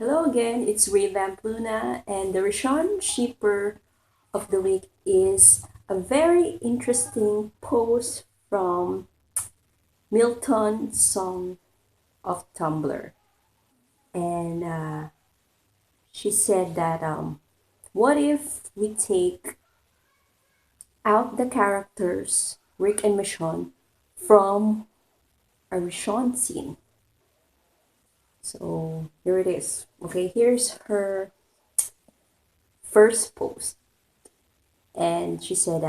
Hello again, it's Revamp Luna, and the Richonne Shipper of the week is a very interesting post from Milton Song of Tumblr. And she said that, what if we take out the characters, Rick and Michonne, from a Richonne scene? So here it is. Okay, here's her first post. And she said,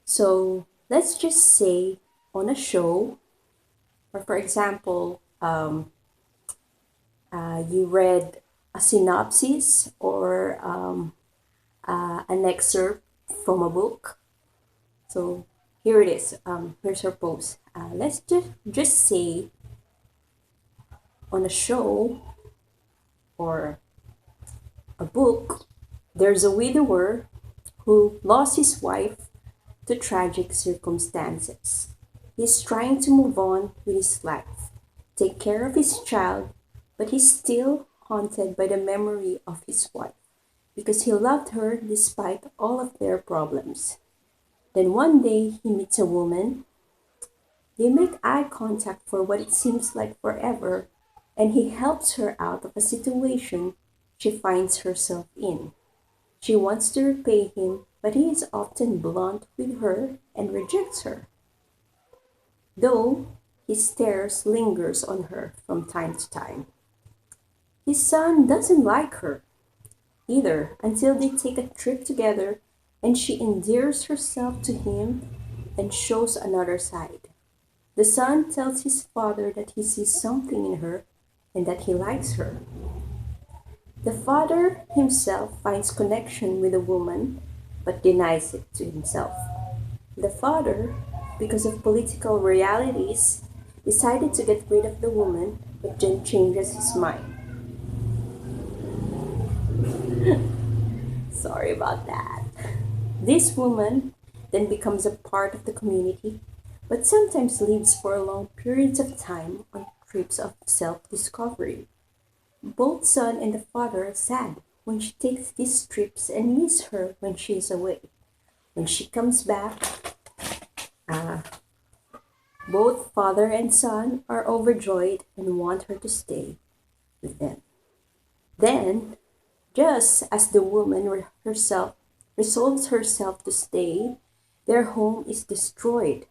so let's just say on a show, or for example, you read a synopsis or an excerpt from a book. So here it is. Here's her post. Let's just say on a show or a book, there's a widower who lost his wife to tragic circumstances. He's trying to move on with his life, take care of his child, but he's still haunted by the memory of his wife because he loved her despite all of their problems. Then one day he meets a woman. They make eye contact for what it seems like forever, and he helps her out of a situation she finds herself in. She wants to repay him, but he is often blunt with her and rejects her, though his stares lingers on her from time to time. His son doesn't like her either until they take a trip together and she endears herself to him and shows another side. The son tells his father that he sees something in her and that he likes her. The father himself finds connection with the woman but denies it to himself. The father, because of political realities, decided to get rid of the woman but then changes his mind. Sorry about that. This woman then becomes a part of the community but sometimes lives for long periods of time on trips of self discovery. Both son and the father are sad when she takes these trips and miss her when she is away. When she comes back, uh, both father and son are overjoyed and want her to stay with them. Then, just as the woman herself resolves herself to stay, their home is destroyed.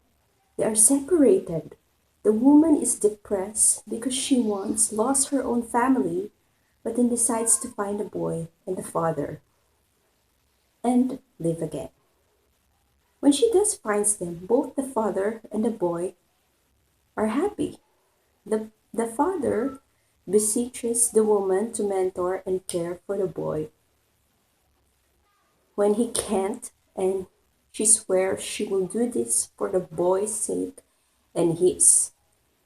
They are separated. The woman is depressed because she once lost her own family, but then decides to find a boy and the father and live again. When she does finds them, both the father and the boy are happy. The father beseeches the woman to mentor and care for the boy when he can't, and she swears she will do this for the boy's sake and his.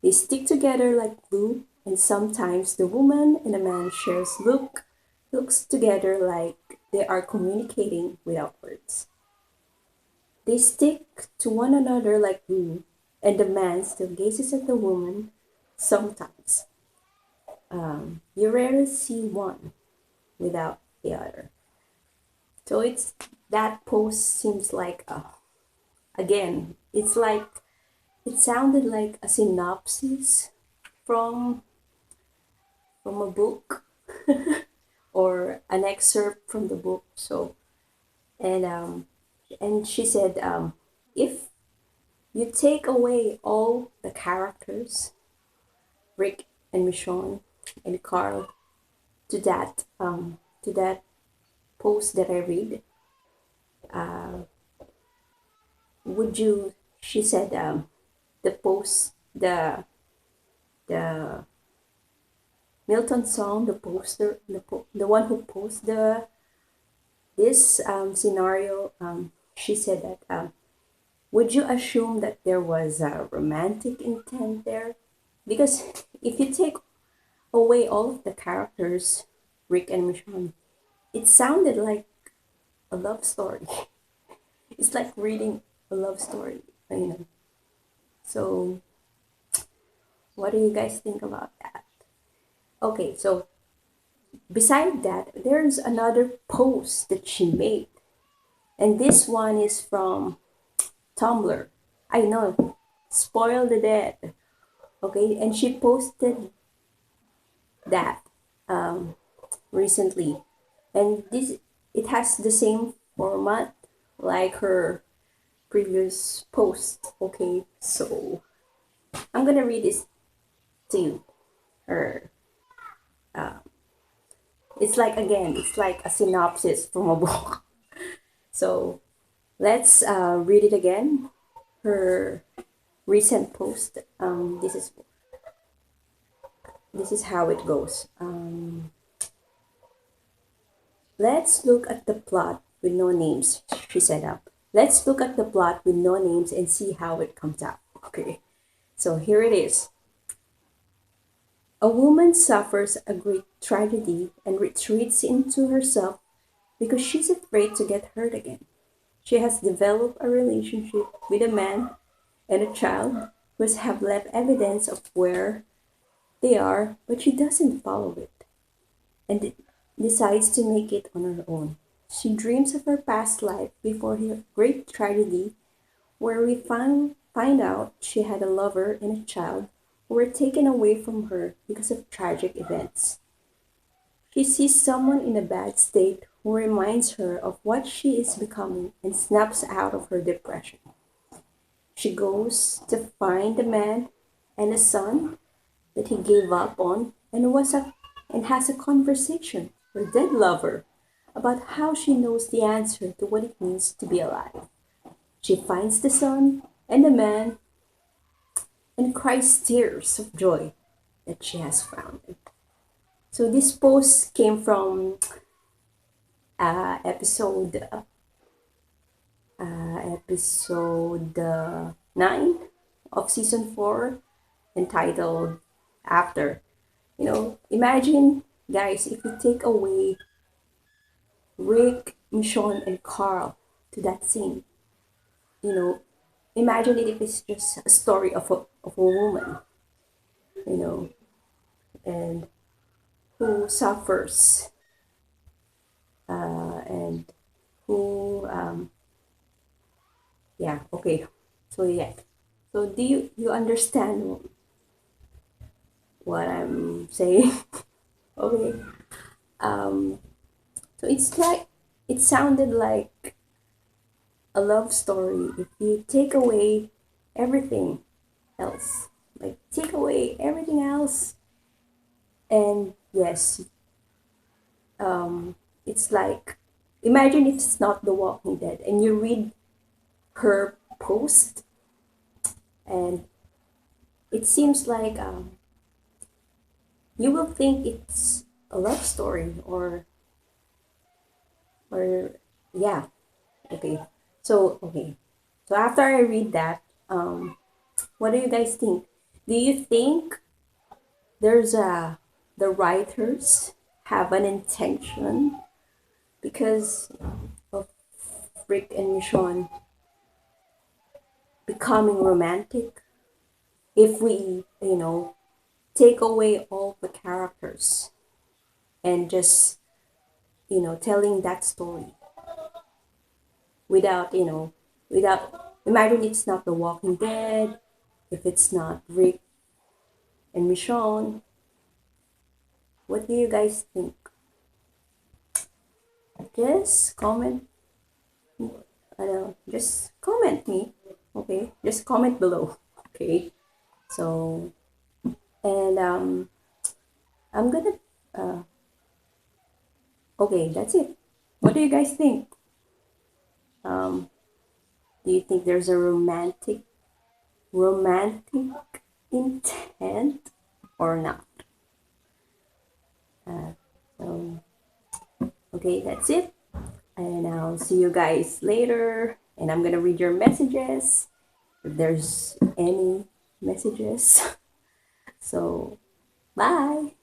They stick together like glue, and sometimes the woman and the man shares looks together like they are communicating without words. They stick to one another like glue, and the man still gazes at the woman sometimes. You rarely see one without the other. So it's that post seems like again, it's like it sounded like a synopsis from a book or an excerpt from the book. So and she said, if you take away all the characters, Rick and Michonne and Carl, to that post that I read, uh, would you? She said, the post, the Milton Song, the poster, the one who posted this scenario. She said that, would you assume that there was a romantic intent there? Because if you take away all of the characters, Rick and Michonne, it sounded like a love story. It's like reading a love story, you know. So, what do you guys think about that? Okay, so beside that, there's another post that she made, and this one is from Tumblr. I know, spoil the dead. Okay, and she posted that recently, and this it has the same format like her previous post. Okay, so I'm gonna read this to you. Or it's like again, it's like a synopsis from a book. So let's read it again. Her recent post. This is how it goes. Let's look at the plot with no names. She set up. Let's look at the plot with no names and see how it comes out. Okay. So here it is. A woman suffers a great tragedy and retreats into herself because she's afraid to get hurt again. She has developed a relationship with a man and a child who have left evidence of where they are, but she doesn't follow it and decides to make it on her own. She dreams of her past life before her great tragedy, where we find out she had a lover and a child who were taken away from her because of tragic events. She sees someone in a bad state who reminds her of what she is becoming and snaps out of her depression. She goes to find the man and a son that he gave up on and has a conversation with her dead lover about how she knows the answer to what it means to be alive. She finds the son and the man and cries tears of joy that she has found him. So this post came from episode 9 of season 4, entitled After. Imagine, guys, if you take away Rick, Michonne, and Carl to that scene. You know, imagine it if it's just a story of a woman, you know, and who suffers and who, yeah, okay. So, yeah. So, do you understand what I'm saying? Okay. Um, so it sounded like a love story if you take away everything else. Like, take away everything else. And yes, it's like, imagine if it's not The Walking Dead and you read her post, and it seems like you will think it's a love story, or yeah. Okay. So after I read that, what do you guys think? Do you think there's the writers have an intention because of Rick and Michonne becoming romantic? If we, take away all the characters and just, telling that story without imagine it's not The Walking Dead, if it's not Rick and Michonne, what do you guys think? Just comment. Just comment me. Okay, just comment below. Okay, so and I'm gonna. Okay, that's it. What do you guys think? Do you think there's a romantic intent or not? So okay, that's it. And I'll see you guys later. And I'm gonna read your messages if there's any messages. So bye.